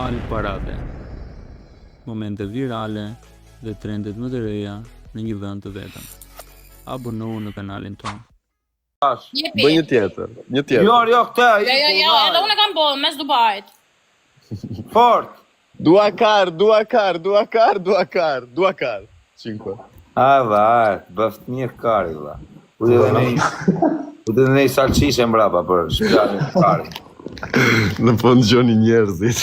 Al parave. Momente virale dhe trendet më të reja në një vend të vetëm. Abonohu në kanalin tonë. Bëj një tjetër. Jo, këtë. Jo, edhe unë e kam bërë mes Dubajit. Fort. Dua kar. 5. Vai, bëft mirë kari, valla. U dhe nej salqishe mbrapa për shpjalin kari. Në fund gjoni njerëzit.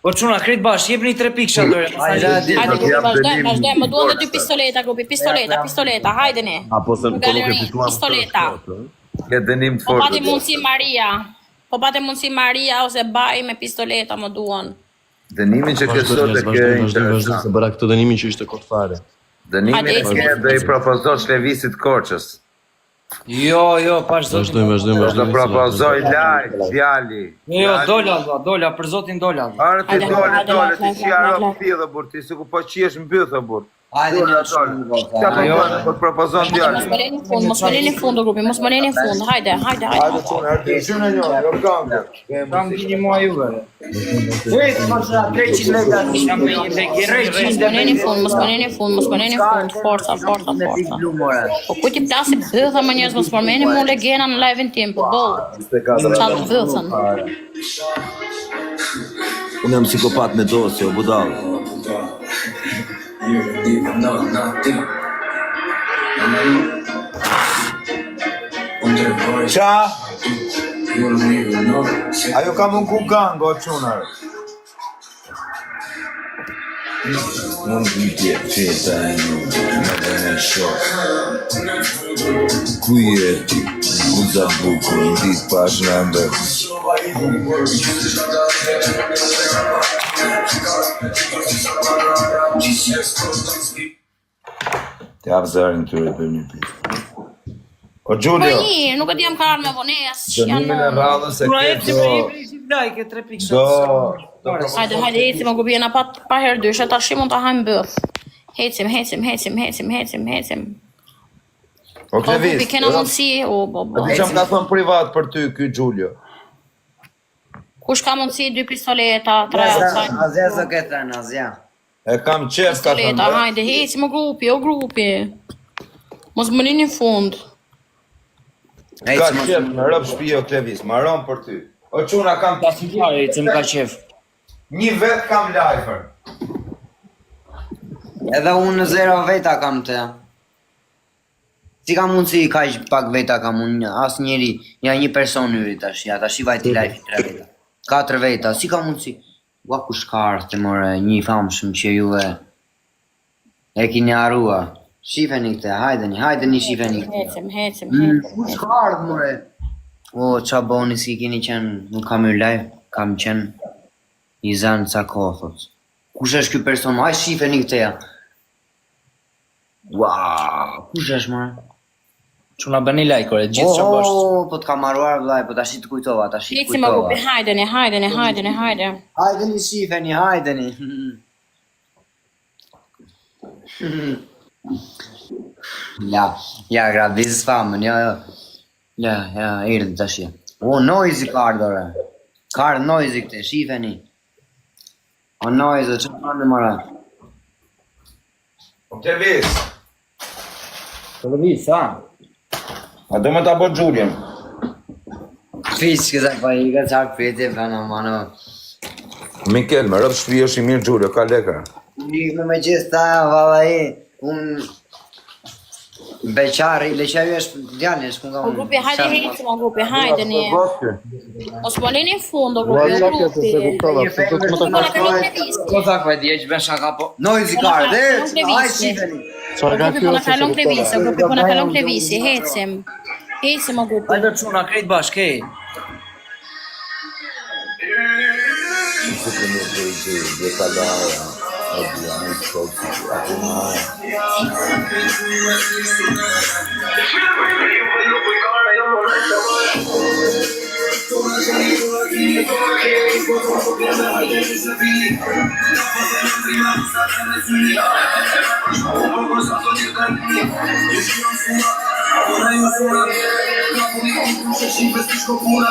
Po çuna kret bash, jepni 3 pikë çadore. Hajde, vazhdojmë, më duan dhe 2 pistoleta, grupi, pistoleta, hajdeni. Apo se në kollu ke fituar pistoleta. Ke dënim të Po fortë. pati mundësi Maria ose Baj me pistoleta më duan. Dënimin që ke sot e ke Vazhdo se bëra këtë dënimin që ishte kot fare. Dënimin e ke dhe I propozot Shlevisit Korçës. Jo, pash zotin. Vazhdojmë. Do propozoj live, djali. Jo, dola, për zotin dola. Arë ti dole, ti që arë pidhe, bur, ti si ku po qiesh mbythë, bur. Hajde një Qa po propozon djali. Mos më leni fund, grupi, hajde. Shune një, jo gangë. Kam vini mua juve. Vejt, masha, 300 leka, jam me një legjerë. Mos më leni fund, forca. Po ku ti plasi bëtha më njerëz, mos më leni mu legena në live-in tim, po boll. Qalë bëthën. Unë jam psikopat me dosje, o budalë. Qa? Ajo ka mund ku gang, o qunër. Mund një tjetë qeta e në dhe në shok. Ku jeti, guza buku, në ditë pash në ndër. Të javë zërin të rëpër një pisë. O Gjulio, Nuk e di jam karar me vones. dënimin e radhës e ke Ke 3 pikë. Hajde, ecim më grupi, jena pa herë dyshe, tash mund ta hajmë bëth. Hecim. O Po grupi, Klevis, kena mundësi, di që më ka thënë privat për ty, ky Gjulio. kush ka mundësi 2 pistoleta, 3, Azja zë këtë në azja. E kam qef, ka pistoleta, thënë. hajde, hecim o grupi. Mos më lini fund. Ka qef, në rëp shpije o Klevis, maron për ty. O quna, kam Ecim ka qef. një vet kam lajfer. Edhe unë 0 veta kam të. Si ka mundësi ka pak veta kam unë, asë njeri, ja një person njëri tash, ja tash I vajti live 3 veta. 4 veta, si ka mundësi? Ua ku shkarë të more, një famshëm që juve e kini arrua. Shifeni këte, hajdeni shifeni këte. Hecim. Ku shkarë të more? O, qa boni si kini qenë, nuk kam yrë live, kam qenë I zanë ca kohët. Kush është ky person? Aj shifeni këte ja. Wow, kush është more? Çuna bëni like ore, gjithë që bashkë. Po t'ka marruar vllaj, po tash I të kujtova, Hecim o grupi, hajdeni. Hajdeni shifeni, hajdeni. Ja, gravis famën, jo. Ja, erdhi tash. O, noisy card ore. Card noisy këte, shifeni. O, noisy, që të në mëra? O Klevis, Televis, ha? a do me ta bo Gjulien. Fish, kësa pa I ka qarë pete, përna mano. Mikel, me rëp shpije është I mirë Gjulio, ka lekra. Nikme me gjithë ta, valla unë beqari, leqari është djali, është kënga O grupi, hajde hecim o grupi, hajdeni. Mos më lini fund o grupi, o grupi. Po tha këve dje që ben shaka po. Noisy card, aj shifeni. O grupi, po në kalon Klevisi, hecim. Hecim o grupi. Hajde çuna, krejt bashkë, kej. Ora io sono la mia, la politica, tu sei sempre sti scopura.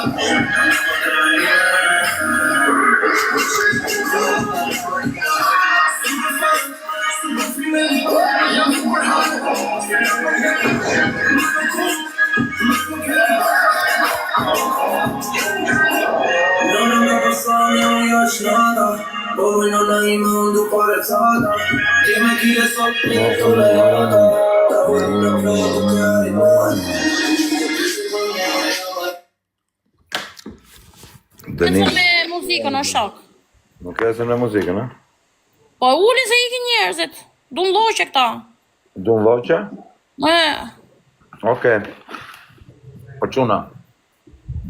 Non mi passano io strada, poi non hai mondo corazzata, dimmi chi le sotto sollevata, da voi non credo che rimane. Dënim, Kërcën me muzikën o shok. nuk e se në muzikën, a? Po uli se ikin njerëzit. Du ndoqe këta. Du në loqe? Oke. Po quna,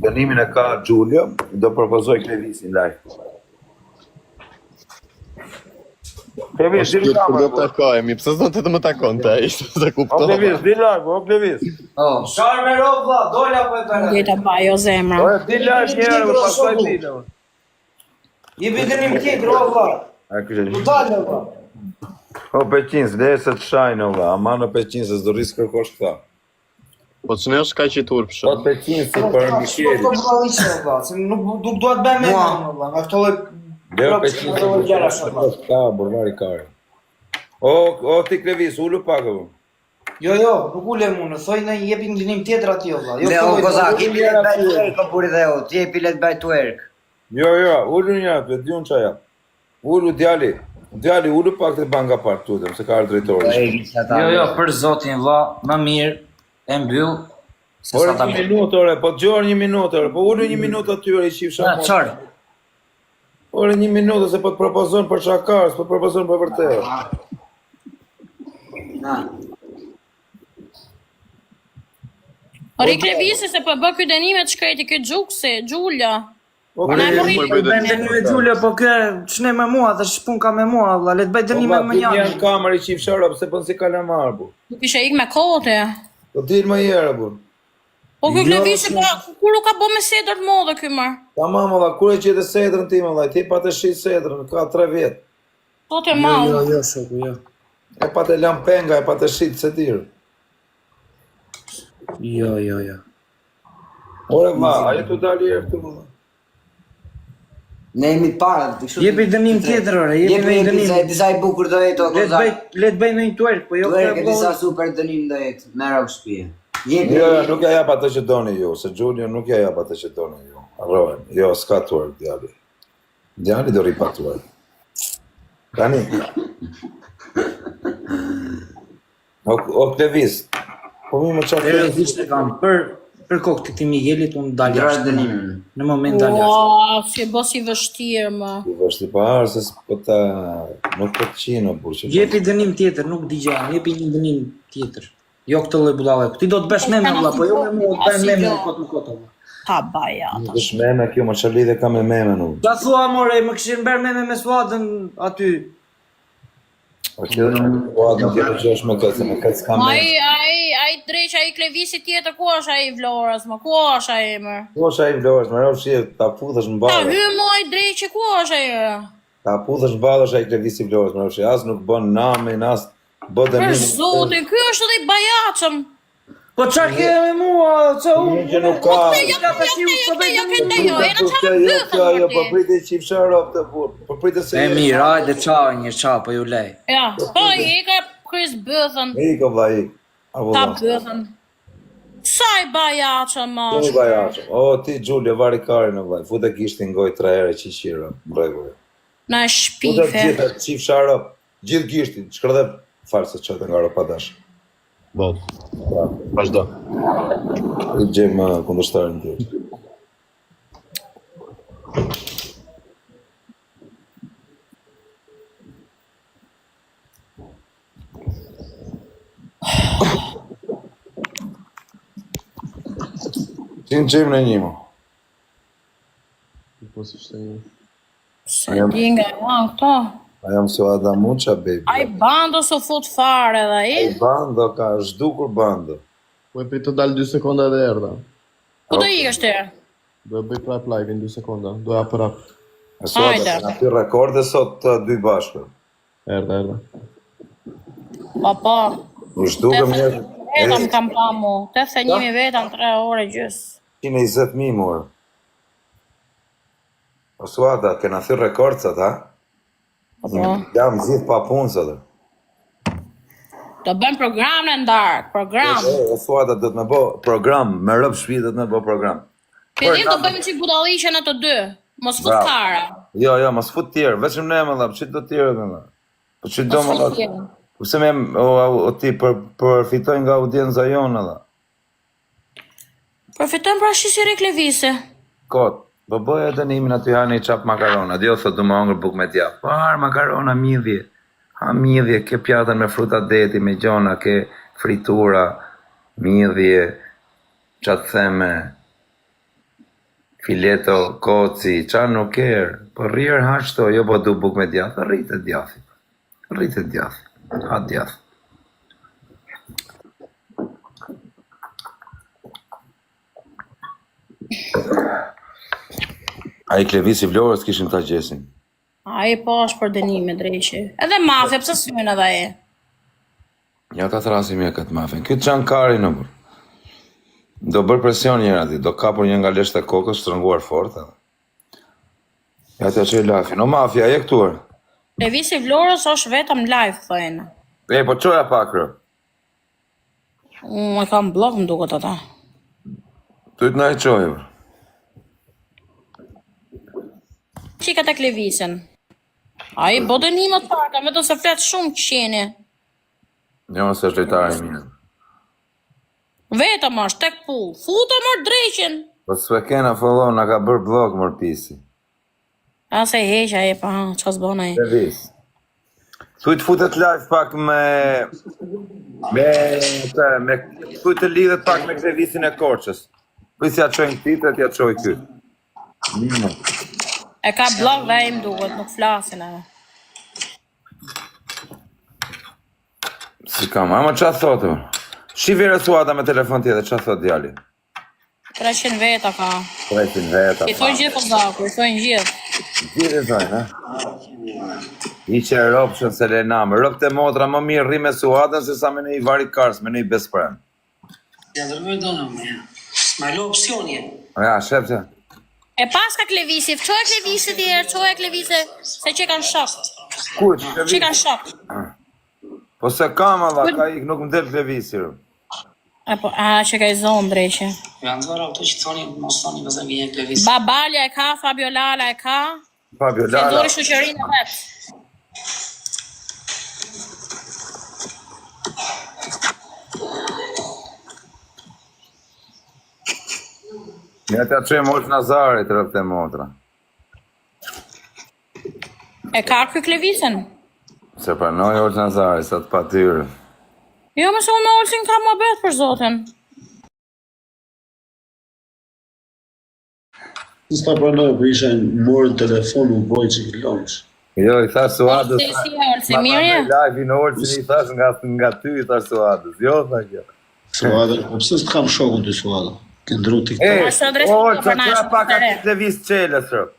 dënimin e ka Gjulio, do propozoj Klevisin live. Klevis, dili Kur do live, të takojemi, pse s'do të më takon të ai, se o kuptova. Klevis, dili live, o Klevis. Oh. Sharë me rovë, vla, dole apo e përre? Dita bajo zemra. O, dili live njerë, më pasaj dili. Jepi dënim tjetër, o, vla. A, kështë Në dalë, vla. O, Peqins, dhe se të shajnë, vla, ama në Peqins, se s'do rrisë kërkosh këta. Po që në është ka që turp Po, shumë. Peqins, si për Misheri. Po, vla, ishe, vla, se nuk duhet bëj me më, vla, nga këto dhe... Dhe o Peqins, si për kërkosh këta, burvari kare. O, ti Klevis, ullu pakë, vë. Jo, nuk ule mune, thoj në jepi në dënim tjetër ati, vla. Dhe o kozak, jepi let bëj twerk, o buri dhe o, jepi let bëj twerk. Jo, ullu njëra, të dy unë qaja. Ullu djali, ullu pak të banga partë tutëm, se ka arë drejtori. Jo, për zotin, vla, më mirë, e mbyll, se Ore, sa ta një minutë, ore, po të gjorë një minutë, ore, po ullu një minutë atyre i qifë Na, shamë. qarë? Ore, një minutë, se po të propozon për shakarës, po të propozon për vërtetë. Na. Ori Klevisi se po bë ky dënimet shkreti ky Xhuksi, Xhulja. Po, Na e mori. Dënime Gjulio, po kë, ç'ne me mua, dhe shpun ka me mua, vla, le të bëj dënime më një janë. në kamerë i qifë sharë, pëse pën si kalamar, bu. Nuk ishe ik me kote. Po dilë më jere, bu. Po ky Klevisi po kur u ka bë me sedër të modë ky më. Ta mama, valla, kur e qete sedrën ti, valla, ti pa të shi sedrën, ka 3 vjetë. Po të mau. Jo, shoku, jo. E pa të lam penga, e pa të shi të setirë. Jo. Ore, valla, aje të dali e këtu, valla. Ne jemi të para, të kështu. Jepi dënim tjetër, ore, jepi me dënim. Disa i bukur do jetë o kozak. Le të bëj në një twerk, po jo Twerk e këtë disa super dënim do jetë, merë o shpije. Jepi. Jo, nuk ja jap atë që doni ju, se Gjulio nuk ja jap atë që doni ju. Arrohen, jo, s'ka twerk, djali. Djali do ri pa twerk. Tani. O Klevis, po mi më qatë Ere, vishte kam, për kokë të këti Miguelit, unë dalë Gjrash jashtë. dënimin. Në moment dalë jashtë. Ua, si bë si vështirë më. i vështi pa arë, se s'po ta... nuk po të qinë, burë që... Jepi dënim tjetër, nuk digja, jepi një dënim tjetër. Jo këtë lloj bullave. Ti do të bësh me valla, po jo me mua, të bëj me kot më kot. Ta baja. Nuk është meme kjo, më që lidhe ka me meme nuk. Ja thua more, më kishin bërë me suadën aty. O që po atë në tjetë që është me këtë, se me këtë s'ka meme. Ai dreq, ai Klevisi tjetër, ku është ai Vlorës, më, ku është ai më? Ku është ai vlorës, më rrë shqie, ta pudhësh në Ta balë. hy moj dreqe, ku është ai? Ta pudhësh në balë është ai Klevisi vlorës, më rrë shqie. As nuk bën namin, as bë Për dënim. zotin, ky është edhe i bajaçëm. Po çfarë ke me mua? Ça u? Që nuk ka... Jo, po pritë i qifë sharop të burë. Po pritë se... E mirë, hajde çao një çao, po ju lej. Ja, po i ka Chris bëthën, Iko vla ik. ta bëthën. Sa i bajaçëm Ti është. bajashëm. O, ti Gjulio, vari kari në vlaj. Fute gishtin ngoj 3 herë që qira. Bregove. Na Fute shpife. gjithë, qif sharop. Gjithë gishtin. Shkërdhe farë se qëtë nga ropa dash. Bot. Pra, Vazhdo. i gjemë kundështarën të tjetë. Ti në gjemë në një mo. Po si shte një. Se di nga janë këto. A jam so Adamuqa, baby. Ai bando s'u fut fare dhe ai. Bando ka zhdukur bando. Po e prit të dalë 2 sekonda dhe erdha. Ku do ikësh ti? Do e bëj prap live-in 2 sekonda. Do ja prap. E sot, Hajde. në ty rekorde sot të dy bashkë. Erdha. Po. U zhdukëm një... Vetëm kam pa mu. 81 vetëm 3 orë gjys. 120.000 morë. O Suada, kena thy rekord sot, ha? Po. Jam zhith pa punë sot. Do bëm program në ndarë, program. O Suada do të më bë program, me rëb shtëpi do të më bë program. Fillim do bëjmë çik budalliqe në të dy. Mos fut Bravo. kara. Jo, mos fut tjerë, vetëm ne më dha, çit do tjerë më dha. Po çit do më dha. Pse më o ti përfitoj nga audienca jonë dha. Përfitojmë pra shisi Reklevise. Kot, po bëj edhe nimin aty hani çap makarona. Dio thot do më hongër bukë me djath. Po har makarona midhje. Ha midhje, ke pjatën me fruta deti, me gjona, ke fritura, midhje, çat theme, fileto, koci, qa nuk erë, po rrirë hashto, jo po du buk me djath, rritë djathi, ha djath. A i Klevisi Vlorës kishin ta gjesin. Ai po është për dënime dreqi. Edhe mafja, pse s'myn edhe ai? Ja ta thrasim e këtë mafin. Këtë qanë kari në bërë. Do bërë presion njëra ti, do kapur një nga lesht e kokës, shtrënguar fort edhe. Ja të që i lafin. O mafja, e këtuar. Klevisi Vlorës është vetëm live, thojnë. E, po qoja pak rë. Unë e kam blok më duket ata. Tu i të na i qojë bërë. Qika të Klevisën. Ai bo dënime të parta, vetëm se flet shumë qeni. Jo, se është lejtare mirë. Vetëm është tek pull. Futa më dreqin. Po s've kena follon, na ka bërë blok mërë pisi. Ase heqa e pa, qa s'bon ai. Klevis. Tu i të futet live pak tu i të lidhet pak me Klevisin e Korçës. Tu i si ja qojnë titret, ja qoj këtë. Mimo. E ka blok dhe im duket, nuk flasin edhe. Si kam, ama qa thotë? Shivire Suada me telefon tjetër, qa thotë djali? 300 veta ka. 300 veta. I thojnë gjithë Kozaku, i thojnë gjithë. Gjithë i thojnë, ha? I që e ropëshën se lename. Ropë të motra më mirë rri me Suadën se sa me në i varit kars, me në i besprem. Ja dërgoj donë me. Ma lo opsioni. Ja, shepë. E pas ka Klevisi, qoj Klevisi tjerë, qoj Klevisi, se që kanë shok. Kujt? Që kanë shok. Po se kam alla, ka ik, nuk më del Klevisi. E po, që ka i zonë dreqe. Janë zora ato që thoni, mos thoni vëzën vjen Klevis. Babalja e ka, Fabio Lala e ka. Fabio Se Lala. ndori shoqërinë e vetë. Ja të qëjmë Olç Nazarit rëpë të motra. E ka ky Klevisën? Se pranoj Olç Nazarit, sa të pa tyre. Jo, më se unë me Olsin ka më bet për zotin. S'ta pranoj, për isha morën telefon, u boj që kilonës. Jo, i thash Suadës. Se si e Olsi, mirë? Live në Olçin i thash nga ty, i thash Suadës. Jo, tha kjo. Suada, po pse s'të kam shokun ty Suada? Këndru TikTok. Olç, që pak aty Klevis qeles, rëpë.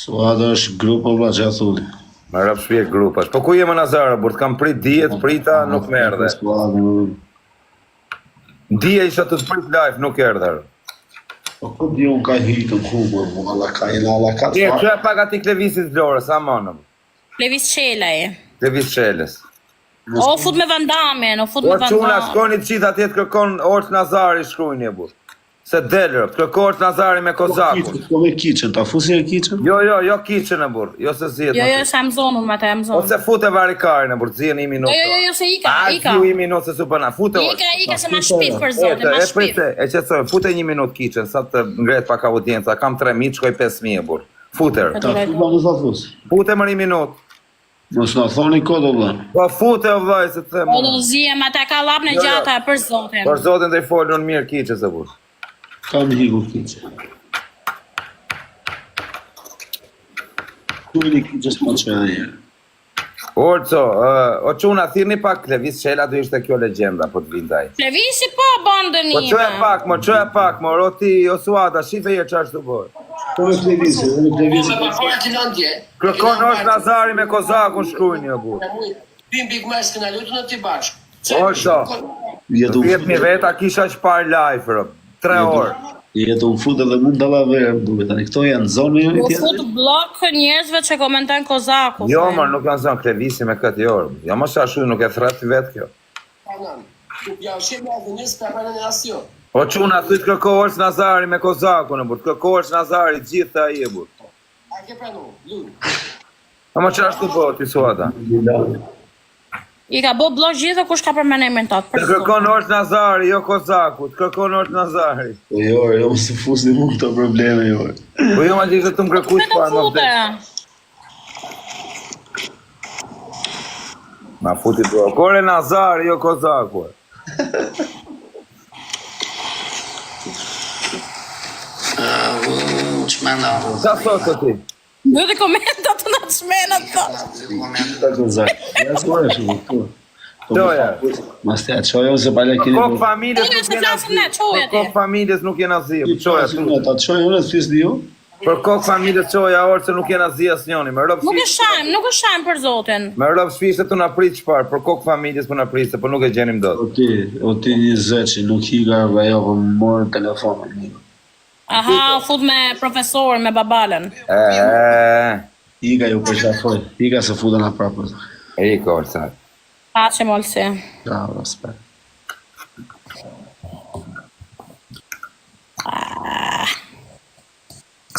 Suada është grupo vla që a thulli. Më rëpë shpje grupash. Po ku jemë Nazara, burë, kam prit dijet, prita, nuk më erdhe. Dije isha të prit live, nuk erdhe. Po ku di unë ka hitën kumër, mu alla ka jena alla ka të Që e pak ati Klevisit Vlorës, a monëm? Klevis Qela e. Klevis qeles. O, fut me Vandamen, o fut me O quna, Vandamen. shkoni të qitë atjet kërkon Olç Nazari shkrujnë e burë. Se delërë, kërko Olç Nazari me Kozakun. Po me kitchen, ta fusi e kitchen? Jo kitchen e burë, jo se zjetë. Jo, se më zonë, unë me te më zonë. Ose fute varikarin e burë, zjenë i minutë. Jo, se ika. A, ju i minutë se su përna, fute Olç. Ika se ma shpif për zonë, ma E shpif. prite, e qëtësoj, fute 1 minutë kitchen, sa të ngret pak audienca, kam 3.000, shkoj 5.000 e burë. Futer. Ta fuba në sa fus. Fute më 1 minutë. Mos na thoni kodë vla. Po fute o vllai se të them. O do zije, ma ta ka lap në gjata për zotin. Për zotin të i folën mirë kitchen se burë. Kam hiku kitchen. Tu i kitchen s'ma që e njerë. Olço, o quna, thirni pak Klevis Qela, do ishte kjo legjenda, po të vindaj. Klevisi po ban Po dënime. çoja pak, mo, roti, o Suada, shife je qash të bërë. Po me Klevisi, me Klevisi. Ma fara të landje. Kërkon Olç Nazari me Kozakun shkrujnë një burë. Bim Big Mask në lutë në t'i bashkë. Olço, Jetu 10.000 veta kisha shpar live, rëp. 3 orë. Jetu më fut edhe mund dalla verë, duke tani këto janë zonë U tjetër. fut blok njerëzve që komentojnë Kozaku. Jo, mër, nuk kanë zonë Klevisi me këtë jorë. Jo, më shashu, nuk e thret vetë kjo. O çuna, thuj të kërko Orç Nazari me Kozakun, e burr. Kërko Orç Nazari gjithë ai e burr. Ama çfarë ashtu po ti Suada? I ka bo blog gjithë kush ka përmend emrin tot. Të kërkon Orç Nazari, jo Kozaku, të kërkon Orç Nazari. Jo, mos të fusni mu këto probleme, jo. Po jo ma gjithë të më kërkush pa më vdes. Ma futi bro. Kore Nazari, jo Kozaku. Qa thot të ti? Në dhe komenta të në shmenat thot. Ta Kozak. Ja s'more shumë këtu. Qoja. Mas te qoja ose pale kini... Kokë familjes nuk jena zi. Kokë familjes nuk jena zi. Qoja tu. Ta qoja unë të fisë dio? Për kokë familjes qoja orë se nuk jena zi as njoni. Nuk e shajmë për zotin. Me rëpë shfishtë të në prit qëpar, për kokë familjes për në pritë, për nuk e gjenim do. O ti një zëqi, nuk higa vajo për morë telefonën një. Aha, fut me profesor, me babalen. Higa ju për shafoj, higa se futën a prapër. Iko, orësat. Pace, molsi. Bravo, respekt.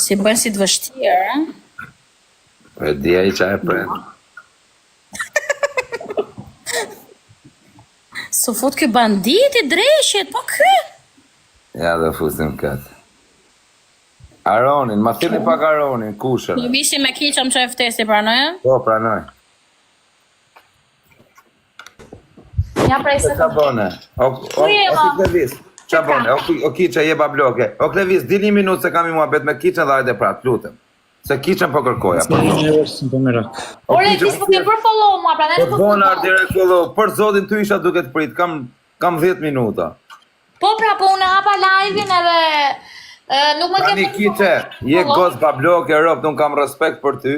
Si bëjnë si të vështirë, Për dhja i qa e prend. Su fut kë bandit i dreshit, po kë? Ja dhe fusim këtë. Aronin, ma thini pak Aronin, kushën. Në visi me kiqëm që e ftesi pranoj, e? Po, pranoj. Ja prej se Qa bone? O Klevis, qa bone? O kiqë jeba bloke. O Klevis, di 1 minutë se kam i mua bet me kiqën dhe ajde pratë, lutem. Se kiqën po kërkoja. Ore, ti s'po ke për follow mua, pra ne Po bona direkt follow, për zotin ty isha duke të prit, kam 10 minuta. Po pra, po unë hapa live-in edhe nuk më ke Tani kiqë, je gos pa bloke, rop, nuk kam respekt për ty,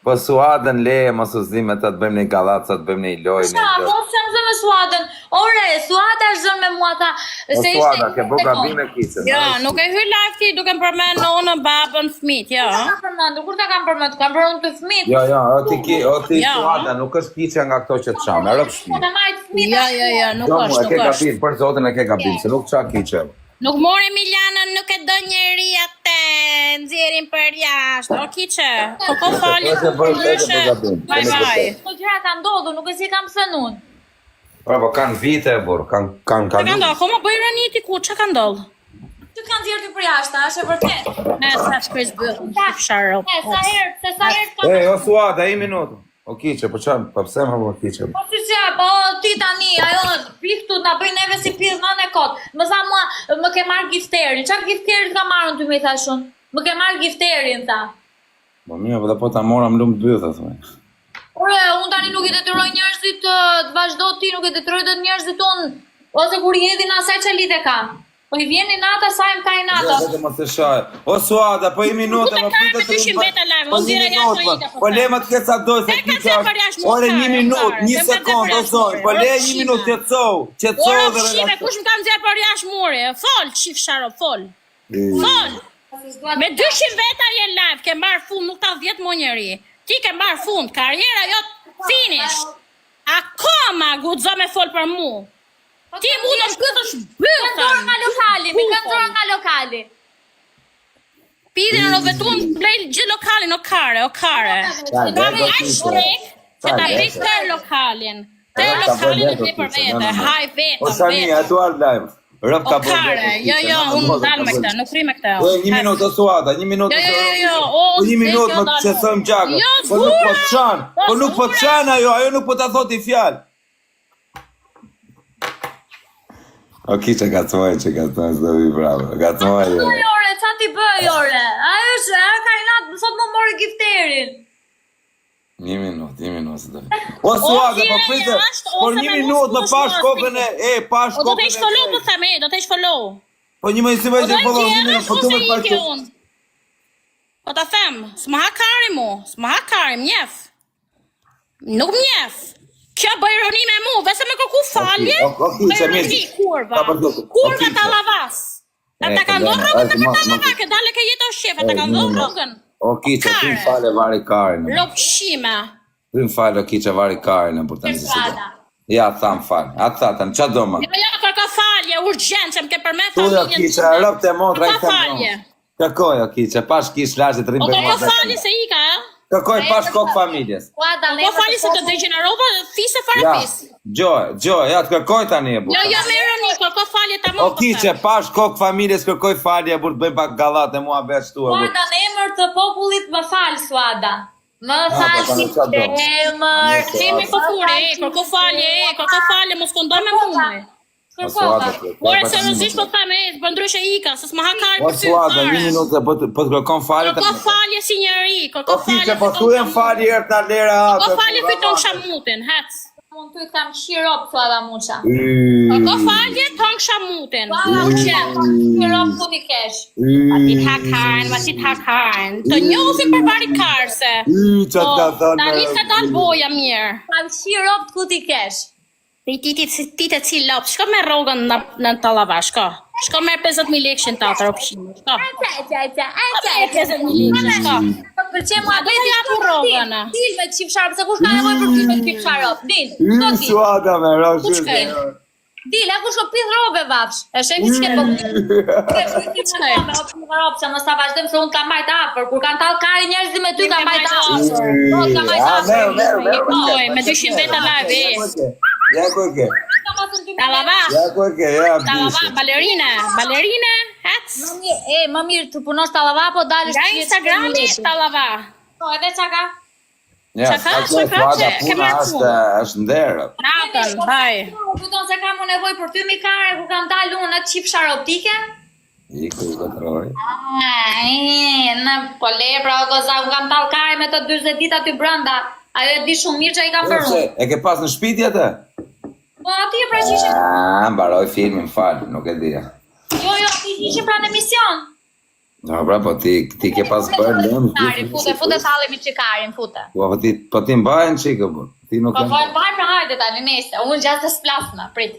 po Suadën leje, mos u zime të bëjmë një galat, të bëjmë një loj, një Qa, po që më zë me Suadën? Ore, Suada është zënë me mua ta... Po Suada, ke bo gabime kiqën. Ja, nuk e hy live ti duke më përmen nonën, babën, fmit, ja. Kur ta kam përmen, kam përmen të fmit. Ja, o ti Suada, nuk është kiqë nga këto që të qamë, e rëpë shmi. Ja, nuk është, E ke gabim, për zotin e ke gabim, se nuk qa kiqë. Nuk mori Miljanën, nuk e do njeri atë, nxjerin për jashtë. O kiqë, po fali, ndryshe, bye. Po gjëra ka ndodhur, nuk e si kam thënë unë. Po kanë vite e burë, kanë Që ka ndodhur, ko më bëjë rëniti ku, që ka ndodhur? Që kanë nxjerrë ty për jashtë, është e vërtet? Ne, sa që kërës bëhë, sharë. Sa herë ka... O Suada, 1 minutë. O kiqë, po qamë, po pse më po kiqë? Po si që, po ti tani, ajo, piktu na bëj neve si pizë në e kotë. Më tha mua, më ke marrë gifterin. Qa gifterin ka marrën ty me i thashun? Më ke marrë gifterin, tha. Po mija, po ta mora më lumë 2, tha thëmë. Ore, unë tani nuk i detyroj njerëzit të vazhdo ti, nuk i detyroj të njerëzit unë. Ose kur i edhin asaj që lidhe ka. Po i vjen i nata, sa im ka i nata. O Suada, po 1 minutë, më pritë të Po le më të këtë sa dojë, se kiqa ore 1 minutë, 1 sekundë, o zoj, po le 1 minutë, qëtësou dhe shime, kush më kam nxjerë për jashtë muri, fol, qif sharo, fol. Fol. Me 200 veta je live, ke marrë fund, nuk ta 10 mo njeri. Ti ke marrë fund, karjera jot finish. Akoma gudzo me fol për mu. Ti mu në shkëtësh bëtën. Nga lokali, mi kanë dorë nga lokali. Pidin në vetun, blej gjithë lokalin, o kare. Ta me aj shrek, që ta blej tër lokalin. Tër lokalin e blej për vete, haj vetën. O Sani, e duar live. Rëp ka bërë. O kare, jo, unë dalë me këta, nuk ri me këta. 1 minutë, o Suada, 1 minutë. Jo, Po 1 minutë më të qesëm gjagë. Po nuk po të qanë. Po nuk po të qanë ajo nuk po të thot i fjallë. O kiqë gacmoj, s'do vi bravo. Gacmoj. Ore, qa ti bëj, ore? Ajo është, ka i natë, sot më mori gifterin. 1 minutë, s'do vi. O Suada, po pritë, por 1 minutë më pash kokën pash kokën do të ish follow, të theme, do të ish follow. Po një më isi vajtë follow 1 minutë, po të me pash kokën. Po të them, s'ma hakari mu, mjef. Nuk mjef. Kjo bëj roni me mu, vese me kërku falje, bëj roni kurva të lavas. E ta ka ndonë rogën në për të lavas, ke dale ke jetë o shef, e ta ka ndonë rogën. O kiqë, ty më fale vari karin. Lopshime. Ty më fale o kiqë vari karin, për të nëzësit. Ja, tham fal. Atë thatën, qa do më? Ja, kërko falje, urgjent, që më ke përmet Tuja familjen. kiqe, rëp të motra i Kërko them. falje. Kërkoja kiqe, pash kish lashe të O rinë kërko falje se ika, a? Kërkoj pash kokë familjes. Kërko falje se të degenerova, fise fare Ja, fis. gjoj, ja të kërkoj tani e bu. Jo, me ironi, kërko falje ta O mund. kiqe, pash kokë familjes, kërkoj falje, bur të bëjmë pak gallat e mua veç tu. Suada, në emër të popullit më fal, Suada. Më fal si emër. Kemi kërko falje, mos këndo me mume. Ore, seriozisht po thamë, po ndryshe ika, se s'ma hakari O për ty Suada, një fare. minutë, po të kërkon falje të... Kërko falje si njeri, O kërko falje. kiqe, po thujem falje erë të lera atë. Kërko falje fiton shamutin, hec. Mund të kam shirop, Suada Muça. Kërko falje ton shamutin. Urgjent. Shirop ku t'i kesh. Ma ti hakarën. Të njofi për bari karse. Qa të ka thënë. Tani se dal boja mirë. Kam shirop ku t'i kesh. Ti të cilop, shko me rogën në Tallava, shko. Shko me 50.000 lekëshin të atër opshimë, shko. Shko me 50.000 lekëshin, shko. Për që mua do t'i japu rogën. Dil me qif sharop, se kush ka nevoj për ty me qif sharop. Dil, shko dil. Suada me Kush ka? Dil, e kush ko pith robe vapsh. E shefi që ke po që mos ta vazhdojmë se unë kam majt afer. Kur kanë talë kari njerëzi me ty kam majt afer. Po, kam majt afer. Me 200 veta live, Ja ku e ke? Tallava, Ja ku e ke? Ja Tallava, balerine, hec. Më mirë të punosh Tallava, po dalësh Nga Instagrami, Tallava. Po, edhe qa ka? Ja, Çaka, Suada ke puna është nderë. Natën, baj. Kujton se kam unë nevoj për ty mi kare, ku kam dalë unë atë qip sharoptike? Iku i kontroloj. Në po le, pra o goza, ku kam talë kare me të 40 dit aty brënda. Ajo e di shumë mirë që i kam bërë unë. E ke pas në shpiti atë? Po, aty e pra që ishim... Mbaroj filmin, falë, nuk e dhja. Jo, ti ishim pra në emision. No, bra, po ti ke pas bërë lëmë. Fute thalemi qikarin, fute. Po ti mbajnë qikë, bërë. Ti nuk Po, e... mbaj pra hajde tani nese, unë gjatë të splasna, prit.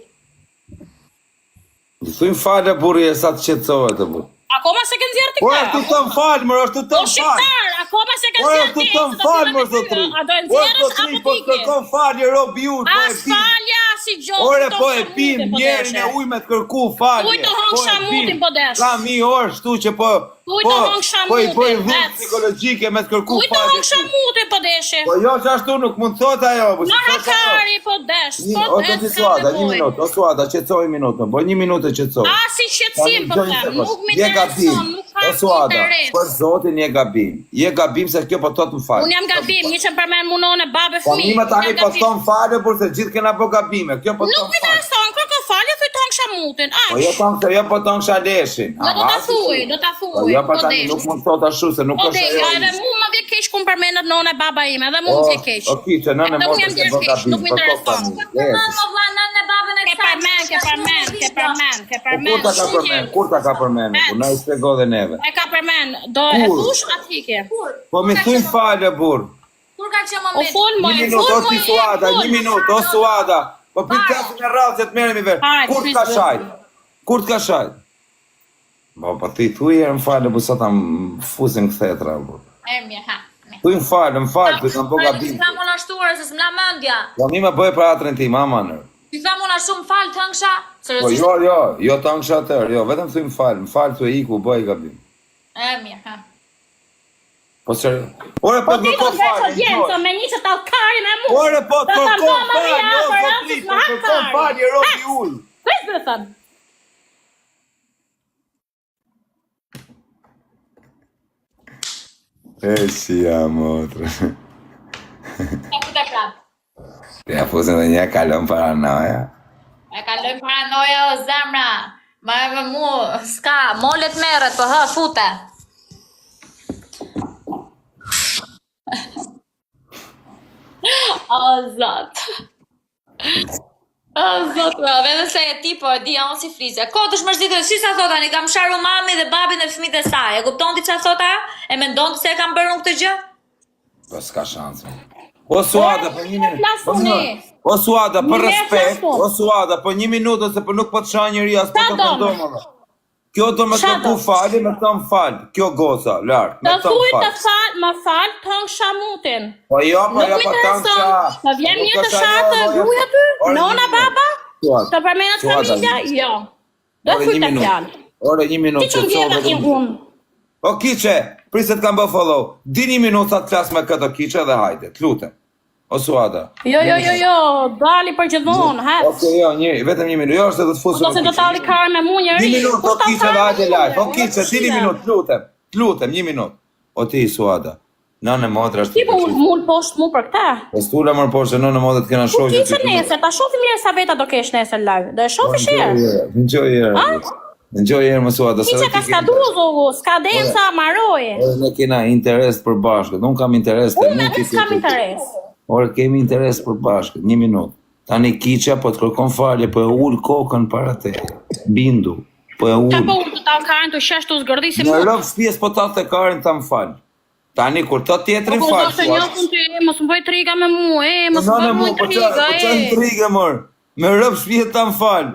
Thuim falë, burri, e sa të qetësohet të burë. Akoma se kënë zjerë të O, këta. është të të falë, mërë, është të të O, falë. shqiptar, akoma se kënë O, zjerë është të të falë, mërë, zotri. A do e O, nxjerrësh zotri, apo po tike? të kërkon falje, robi ju, po e As pim. falja, si gjohë. Ore, po e pim, njerin e ujme të kërku falje. Uj të hongë shamutin, po desh. Ka mi orë, shtu që po... Uj të hongë shamutin, Po i bëj dhëmë hec. psikologjike me të kërku Uj të falje. hongë shamutin, po deshe. Po jo që ashtu nuk mund të thot ajo. Po, Në hakari, po desh. O të ti Suada, një minutë, o Suada, qëtësoj minutën, po një minutë qëtësoj. A si shqetsim, po them, nuk mi Je intereson, gabim, nuk o ka Suada, interes. për zotin je gabim. Je gabim se kjo po të më falë. Unë jam gabim, një që përmen munon e babe Po fëmi. një më tani po të më falë, për se gjithë kena po gabime. Kjo po të Nuk më mi falë. intereson, kërko falje, thuj të hongë shamutin. Po jo tonë se jo po të më shaleshin. Jo, do ta thuj, do ta Po thuj, jo pa po tani desh. nuk mund të thot ashtu se nuk Po është desh, ajo. edhe mu më vje kesh kun përmenet nona e baba ime, edhe mu më vje kesh. O kiqe, nënë Edhe e unë jam motë se djerë po kesh, gabim. nuk mi intereson. Në babën e Ke përmen, Kur ta ka përmen, kur na i shpjego dhe neve. E ka përmen, do e Kur? thush atike. Po mi thuj falë, burë. Kur ka që O moment? fol Një moj, minutë, o ti Suada, një minutë, o Suada. Po pitësin e rrallë që të merem i verë. Hajde, Kur t'ka prit shajt? Kur t'ka shajt? Po ti thuj e më falë, po sa ta më fusin këthetra, burë. Mirë, ha. Thuj më falë, për kam po gabim. Ti thamë unë ashtuar, se s'mla mëndja. Po mi me bëj për atërën ti, mama nërë. Ti thamë unë ashtu më falë të hëngsha. Po jo të angë shatër, jo, vetëm thuj më falë të e iku, bëj gabim. Mirë, ha. Po sërë, ore po Po të ti do kërkon të vesh falë, audiencë me një që tallkarin e mu. ore po të Do ta kërkon bëma me falë, o afër, zotri, asë po të kërkon s'ma falë, robi ullë. Kujt më thën? E si ja, motrë. E ku të prapë. Ja fusin dhe një kalon paranoja. E kalojmë paranoja o zemra. Ma e me mu, s'ka, molet merët, po hë, fute. O, zot. O, zot, vedhe se e ti, po e di, unë si flisja. Kotë është më shditë, si sa thota, një kam sharu mami dhe babin e fëmijët e saj. E kupton ti qa thota? E mendon ti se e kam bërë unë këtë gjë? Po s'ka shansë. O Suada, për një minutë. Plasuni. O Suada, për Një respekt. flasun. O Suada, për një minutë ose për nuk po të shoh njëri as po Sa të do? kondomë. Kjo do me Qa kërku do? falje, me thëmë falj. Kjo goca, lartë, me Të thëmë thuj të falj. fal, më fal, tëng shamutin. Po jo, Nuk më po tanë qa. intereson. Të vjen mirë të shatë gruja ty? Nona, baba? Të përmenat familja? Jo. Do Ore, thuj një të minutë. fjalë. Ore, një minutë. Ti që ndjeva i unë. O kiqe, priset kam bë follow. Di një minutë sa të flas me këtë kiqe dhe hajde, të lutem. O Suada. Jo, dali për gjithmonë, hec. Okej, jo, vetëm një minutë. Jo, është dhe të fusë. Do se do tali kare me mu njëri. Një minutë, o kiqe dhe hajde live. O kiqe, di një minutë, të lutem, një minutë. O ti, Suada. Nënë motra është Ti po mull poshtë mu për këta. Po stula më poshtë, nënë motra të kena Ku shohë. kiqe nesër, ta shofim mirë sa veta do kesh nesër live. Do e shofi shirë. Enjoy herë. Enjoy herë më Suada. Kiqe ka skaduzo, skadenca, maroje. Ne kena interes për bashkët. Unë kam interes të Unë edhe s'kam interes. Ore, kemi interes për bashkët. Një minutë. Tani kiqja po të kërkon falje, po e ull kokën para te. Bindu. Po e Qa ull. po unë të talë karen të sheshtu zgërdisi Në mu? rëvë shpijes po ta të karin të më falë. Tani kur të tjetërin Po falë. do të njofun të mos më bëj triga me mu, mos më bëj mu triga, Po që në trigë, mërë. Me rëvë shpijes të më falë.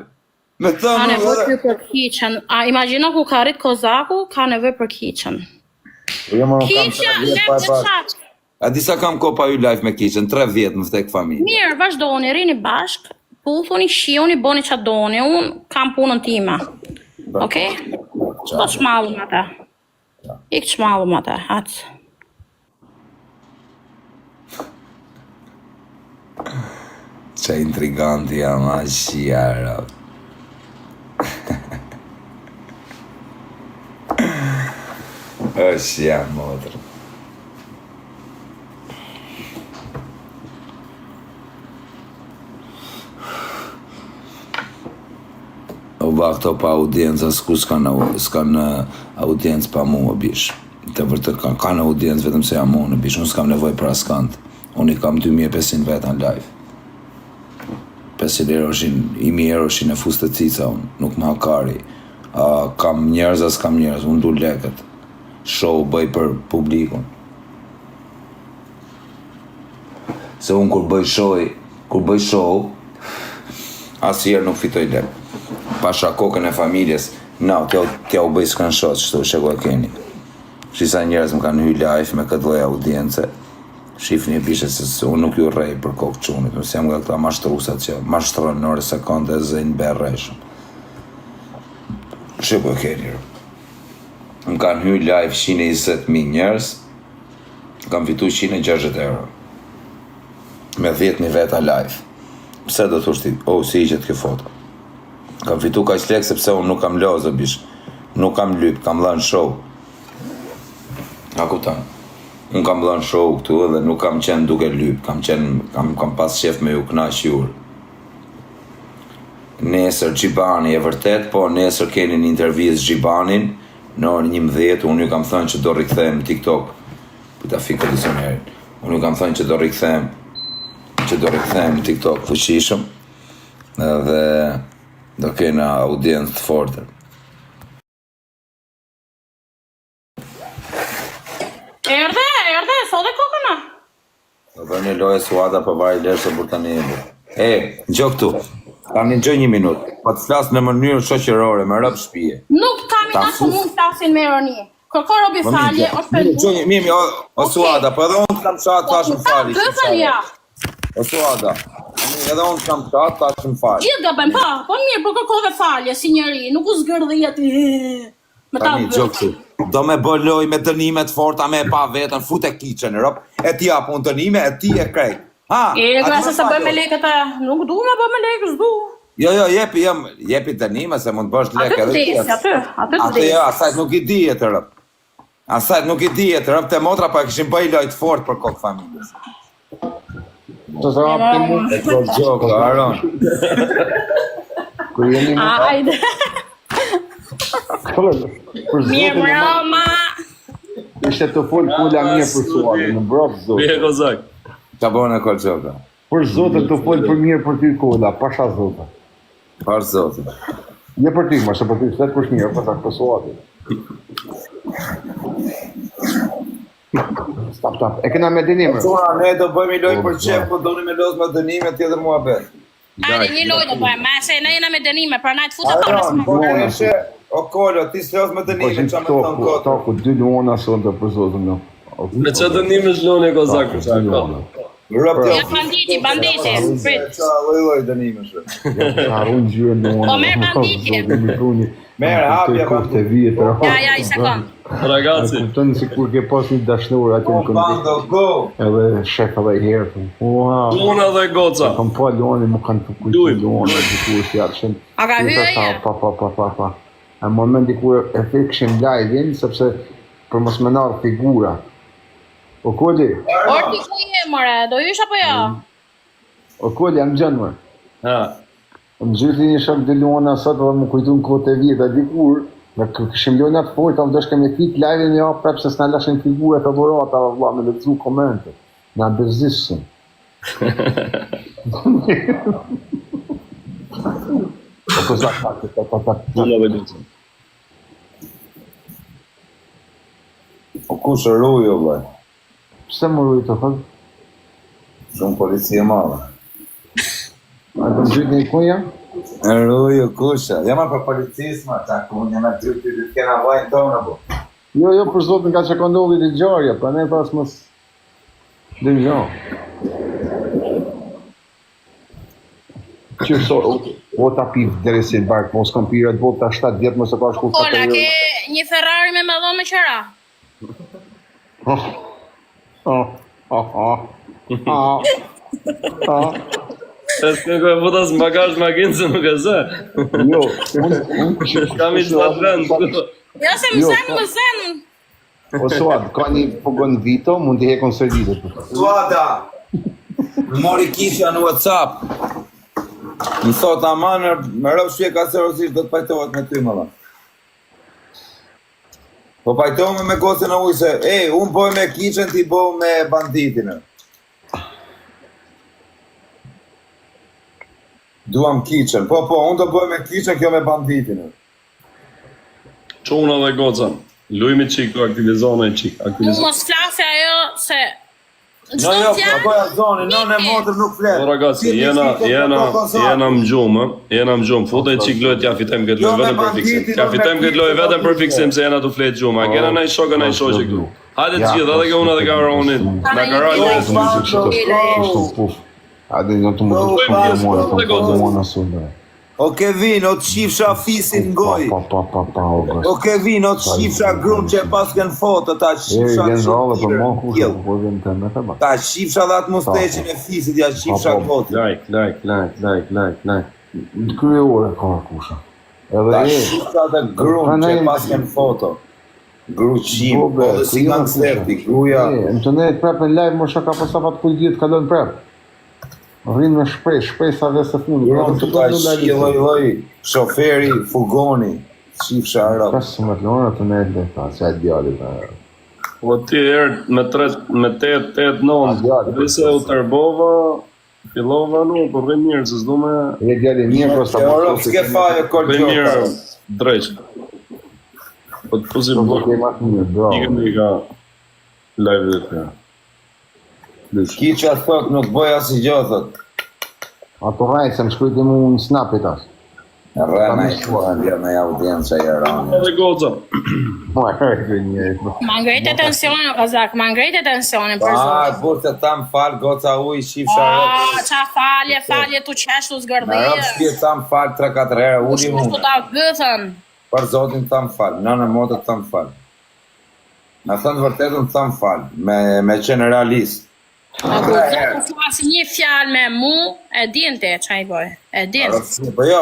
Me të Ka më nevoj për kiqen. A imagino ku ka rrit kozaku, ka nevoj për kiqen. Kiqja, lep dhe qatë. A disa kam ko pa ju live me kiqen, 3 më vdek familje. Mirë, vazhdoni, rini bashk, puthoni, shioni, boni qa doni, unë kam punën time. Okej? Do shmallum ata. Ik shmallum ata, atë. Qa intriganti jam, a shjara. është jam, motër. O ba këto pa audiencë, s'ku s'kan audiencë pa mu, o bish. Të vërtet kanë audiencë vetëm se jam unë, bish. Unë s'kam nevoj për askant. Unë i kam 2500 veta në live. 500 euro shin e fustë të cica unë, nuk më hakari. Kam njerëz, as kam njerëz, unë du leket. Show bëj për publikun. Se unë kur bëj show, asnjëherë nuk fitoj lek. Pasha kokën e familjes, t'ja u bëj screenshot, qështu, sheko e keni. Shisa njerëz më kanë hy live me këtë lloj audience. Shifni e bishe se unë nuk ju rej për kokë qunit, nësë jam nga këta mashtrusat që mashtrojnë në orë sekonde e zëjnë berreshëm. Shiko e keni. Më kanë hy live 120.000 njerëz, kam fitu 160 euro. Me 10.000 veta live. Pse do të ushti, si i qëtë kjo foto. Kam fitu ka lek sepse unë nuk kam lozë, bish. Nuk kam lyp, kam dhënë show. A kupton? Unë kam dhënë show këtu edhe nuk kam qenë duke lyp, kam pas qef me ju knaq jur. Nesër Gjibani e vërtet, po nesër keni një intervjis Gjibanin, në orë 11, unë ju kam thënë që do rikthehem në TikTok. Për ta fikë edicionerin. Unë ju kam thënë që do rikthehem në TikTok fuqishëm, edhe do kena audiencë të forte. Erdhe, sot e kokëna. Do bërë një loje Suada për vari lërë për të një e. Gjo këtu, kam një gjë 1 minutë, pa të flasë në mënyrë shoqërore, me rëpë shpije. Nuk kam i nashë mund të flasin me ironi. Kërko robi falje, o shpendu. Mimi, o Suada, po edhe unë kam qatë tash më fali. Gëfalja. O Suada, edhe unë kam qatë tash më fali. Gjithë gëbën, po mirë, po kërkove falje, si njëri, nuk u zgërdhi ati. Tani, gjo këtu. Do me bëlloj me dënimet forta me pa vetën, fut e kiqen, rop. E ti apun dënime, e ti e krejt. Grasa se bëj me lekët e... Nuk du me bëj me lekë, s'du. Jo, jepi dënime se mund bësh lekë edhe ti. Aty të vdesi. Asajt nuk i dijet, rop. Asajt nuk i dijet, rop, të motra pa e këshim bëj lojt fort për kokë familjes. Të të rapë të mund. E të gjokë, Aron. Kër jeni më... Ajde. Mirë broma. Ishte të folë kula mirë për Suada, në brofë zotë. Mirë kozak. Qa bone kol gjoka? Për zotë të folë për mirë për ty kula, pasha zotë. Par zotë. Je për ty, ma shë për ty, sëtë për mirë, për takë për Suada. Stop. E kena me dënime. Ne do bëjmë i loj për qef, po doni me los me dënime tjetër mua bet. Ajde, një lojë do bëjmë, se ne jena me dënime, për najtë futa tonë. o Kolo, ti s'los me dënimin që me thënë kotë. Ata ku 2 luana sonte për zotin no. Me që dënime shloni e kozak për shaka. Ja banditi, prit. Qa loj dënime shë. Harun gjyre luana. Po merr banditi. Merë, hapja banditi. Ja, i sekond. Ragazzi. Kupton se kur ke pas një dashnor aty në këmbë. Bando, go! Edhe shef edhe herë. Wow. Luna dhe goca. Kam pa luani, më kanë të kujtu luana dikur si atë. A ka hyrë? Pa. Në momenti kur e fikshim live-in, sepse për mos më narë figura. O Koli? Orti ku je, more? Do hysh apo jo? O Koli, jam gjënë, mërë. Ha. Më gjithi një shak dhe luana sot dhe më kujtu në kote vjetë, dikur, në këshim luana të pojtë, më dëshke me fit live-in ja, prep se s'na lashin figura të borata, vla, me lecu komente. Nga dërzishëm. O kozak faktë, Luna dhe goca. O kush rrujo, vlaj? Pse më rujtë të thëtë? Shumë policie madhe. A të më gjithë një kunja? Rrujo, kusha. Jema për policisma, ta ku unë jema ty të kena vajnë tonë, bo. Jo, për zotin ka që këndolli dhe gjarja, pra ne pas mës... dhe gjarë. Që so, o ta pi dhere si në barkë, mos kom pirat, bo ta 7 vjetë, mos e ka shku Kola, ke një Ferrari me dhon me qëra? E s'ke ku e futas në bagazh makinë se nuk e zë. Jo, Kam i të vend. Jo se më zen. O Suad, ka një pogon Vito, mund t'i hekon servitet. Suada! Më mori kisha në WhatsApp. Më thot aman, me rëv shpje ka serosisht do të pajtohet me ty më dha. Po pajtohme me gocën e ujë se, unë boj me kiqen, ti boj me banditin. Duam kiqen, po, unë do boj me kiqen, kjo me banditin. Quna dhe goca. Lujmi qik të aktivizone qik. Unë mos flasja ajo se... Jo, apoja zoni, non e motër nuk flet. Po ragazzi, jena më gjumë, fute qik lojt ja fitem këtë lojt vetëm për fiksim. Ja fitem këtë lojt vetëm për fiksim se jena të flet gjumë. A kena naj shokë, naj shoqe këtu. Hajde të gjithë, edhe ke unë edhe ka Ronit. Na karaj dhe Hajde një të më të O Kevin, o të shifsha fisin ngoj. O Kevin, o të shifsha grunë që e pas kënë foto, ta shifsha ta shifsha dhe atë musteqin e fisit, ja shifsha kotë. Like. Në kryore ka kusha. Ta shifsha dhe grunë që e pas kënë foto. Gru qimë, po dhe si kanë sterti, gruja. Në të nejtë prep në live, më shaka për sapat kuj gjithë kalon prep. Rrinë me shprej sa dhe se fundi. Grunë të ta shiloj, shoferi, furgoni, shifsha arab. Kasë me të lona të nejtë dhe ta, që e djallit. Po ti erë me 8-9, dhe se u tërbova, fillova nuk, po rrim mirë, se s'du me... E djallit mirë, për sa më të s'ke faje kërë rrim mirë, drejshë. Po të pusim blok, ikëm i ka live dhe të. Kiqa thot, nuk bëja si gjotët. Ato rajtë, se më shkujti mu në snapit asë. Rëna i shkuan, vjerë në audiencia i Eranë. Dhe goca. Ma ngrejt e tensionin, o Kazak, ma ngrejt e tensionin për zonë. Burë të tam falë, goca ujë, shifsha rëpë. Qa falje, tu qeshtu zgërdhije. Në rëpë shpje tam falë 3-4 herë, uli mund. Shtu ta gëthën. Për zotin tam falë, në motët tam falë. Në thënë vërtetën tam falë, me qenë realist. A ku të flasi një fjalë me mu, e din të qa i boj, e din. Po jo,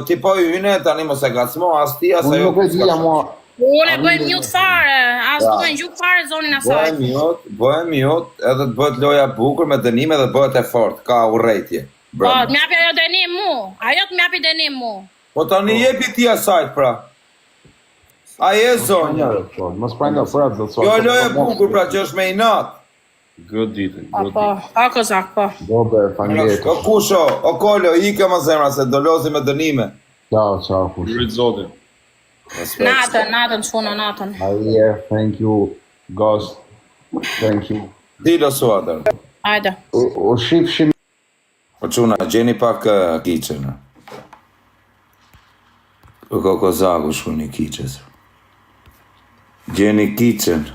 ti po yne, tani mos e gacmo, as ti, as ajo. Nuk e dhja mua. Unë e bëjmë mjut fare, as du e gjuk fare zonin asaj. Bëjmë mjut, edhe të bëhet loja bukur me dënime dhe bëhet e fort, ka urrejtje. Po, të mjapi ajo dënim mu, ajo të mjapi dënim mu. Po tani jepi ti asajt pra. Aje zonja. Jo loja bukur pra që është me inat. Gëtë ditën, Po, Kozak, po. Dobe, fanjetë. O kusho, o kollo, ike më zemra se do lozi me dënime. Ciao, kusho. Rritë zotin. Natën, shuna, natën. Aje, thank you, Ghost, thank you. Dilo suatër. Ajde. O shifshim. Po quna, gjeni pak kiqen. Për Kokozaku shku një kiqës. Gjeni kiqën.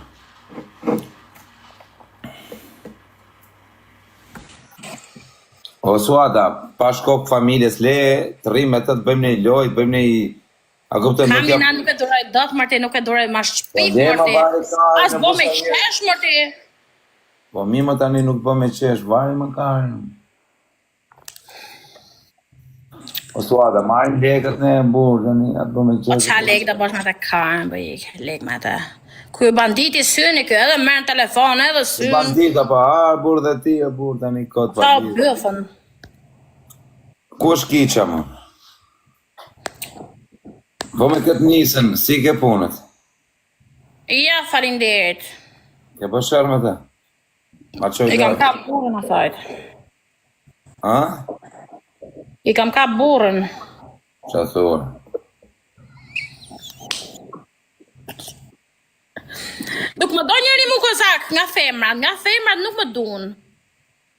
O Suada, pa shkop familjes le, të rrim me të bëjmë një loj, bëjmë një... A kuptoj me Kamina nuk e duroj dot, Marti, nuk e duroj ma shpik, Marti. As bo me qesh, Marti. Po mi më tani nuk bë me qesh, vari më karën. O Suada, marrin lekët në burë, tani atë bë me O qesh. qa lek da bosh me të karën, bëjik, lek me të. Kuj banditi syni, kjo edhe merë në telefon, edhe syni. Bandita pa, burë dhe ti, burë tani këtë Ta bandit. bëfën. Ku është kiqa, më? Po me këtë nisën, si ke punët? Ja, falinderit. Ke po shërë me të? Ma qoj I kam gjatë. ka burën, a thajt. Ha? I kam ka burën. Qa thua? Nuk më do njëri mu kozak, nga femrat nuk më dun.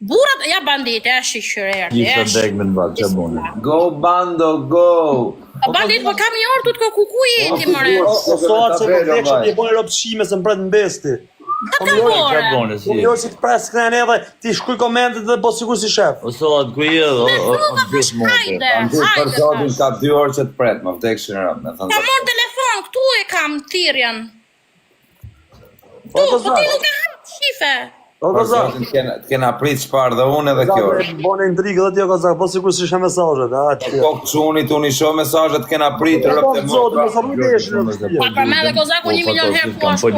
Burat, ja bandit, ja shishërer. Go bando, go! A bandit, po kam i orë të kuku jeti, mëre. O sot se për tek që t'i bojnë ropshime se mbret në besti. A të bore. Po jo si të pres kënen edhe ti shkuj komentet dhe po sigur si shef. Me fruga për shkajde. Për zotin ka 2 orë që të pret, më vdek shënërëm. Ka mor telefon, këtu e kam thirrjen. O Po ti Kozak, nuk e hap shife. o Për Kozak. zotin të kena prit shparë dhe unë edhe kjo. Bone intrigë dhe ti o Kozak, po sigur si shë mesazhet. Po qunit, unë i shoh mesazhet kena prit Po rëpte të zotë, më sa më desh në Pa shtje. për me dhe kozaku 1 milion herë po ashtu.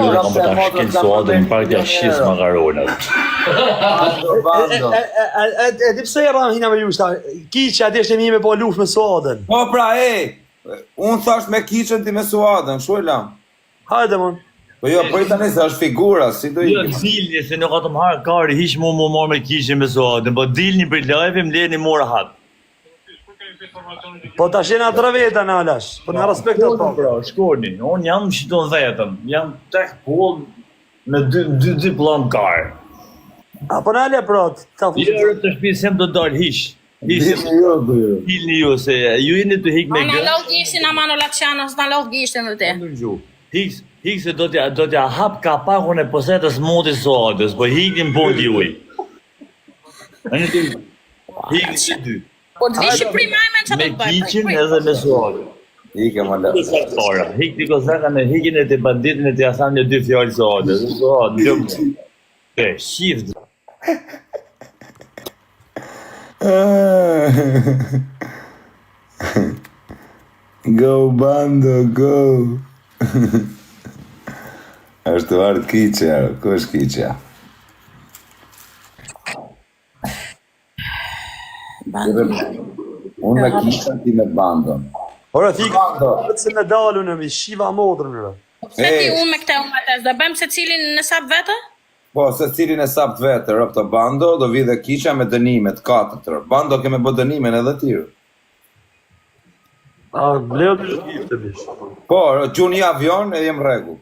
Bando. E di pse e rran hina me jushta, kiqë ati është e mime po luft me soden. Po pra, unë thash me kiqën ti me suadën, shu e lam. Hajde mon. Po jo, po i tani se është figura, si do Jo, i... dilni se nuk ka të marrë kari, hiq mu marrë me kishin me soatën, po dilni për live, më leni mu rahat. Po ta shena 3 veta në alash, po në respekt të Po, pra, shkoni, unë jam shiton vetëm, jam tek pull me dy plan karë. A po në ale prot, ta fu. Jo, të shpisem do dalë hiq. Dilni ju, se ju jeni të hik me Ana lov gjishin a mano lacianos, na lov gjishin dhe te. Hik se do t'ja hap kapakun e posetës moti soatës, po hikin bodi juj. Hikin që dy. Po të vishë primajme në që Me të bëjmë. kiqin edhe me soatën. Ike më lë. Hik t'i kozaka në hikin e të banditin e t'ja thamë një 2 fjallë soatës. Soatë, gjëmë. E, shift. Go bando, go. Është ardë kiqja, ku është kiqja? Unë me kiqën ti me bandon. Ora fik, se me dalu në mi, shiva modrën në. Pse ti unë me këte umates, do bëjmë se cilin në sap vete? Po, se cilin e sapt vete, rëpë të bando, do vi dhe kiqja me dënimet 4. Bando keme bë dënimen edhe tjërë. A, leo të shkifte bish. Po, gjunë një avion e jem regu.